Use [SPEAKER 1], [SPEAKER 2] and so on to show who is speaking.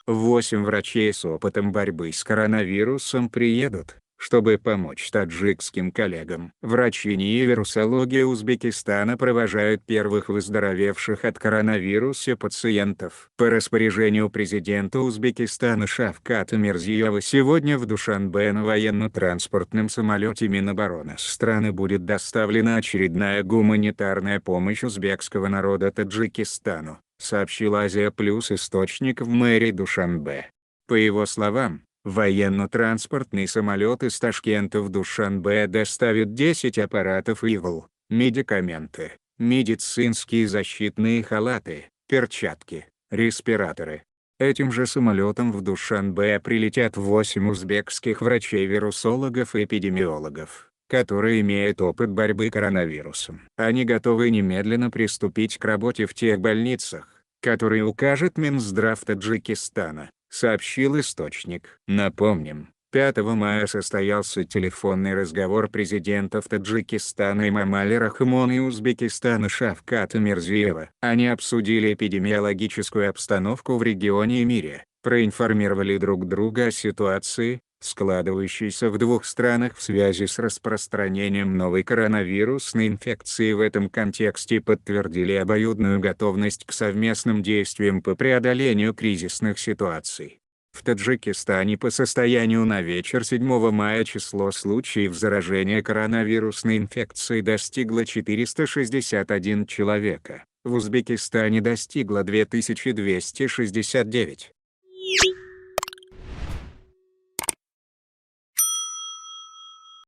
[SPEAKER 1] 8 врачей с опытом борьбы с коронавирусом приедут, чтобы помочь таджикским коллегам. Врачи НИИ вирусологии Узбекистана провожают первых выздоровевших от коронавируса пациентов. По распоряжению президента Узбекистана Шавката Мирзиёва сегодня в Душанбе на военно-транспортном самолете Минобороны страны будет доставлена очередная гуманитарная помощь узбекского народа Таджикистану, сообщил Азия Плюс источник в мэрии Душанбе. По его словам, военно-транспортный самолет из Ташкента в Душанбе доставит 10 аппаратов ИВЛ, медикаменты, медицинские защитные халаты, перчатки, респираторы. Этим же самолетом в Душанбе прилетят 8 узбекских врачей-вирусологов и эпидемиологов, которые имеют опыт борьбы с коронавирусом. Они готовы немедленно приступить к работе в тех больницах, которые укажет Минздрав Таджикистана, сообщил источник. Напомним, 5 мая состоялся телефонный разговор президентов Таджикистана Эмомали Рахмона и Узбекистана Шавката Мирзиёва. Они обсудили эпидемиологическую обстановку в регионе и мире, проинформировали друг друга о ситуации, складывающейся в двух странах в связи с распространением новой коронавирусной инфекции. В этом контексте подтвердили обоюдную готовность к совместным действиям по преодолению кризисных ситуаций. В Таджикистане по состоянию на вечер 7 мая число случаев заражения коронавирусной инфекцией достигло 461 человека, в Узбекистане достигло 2269.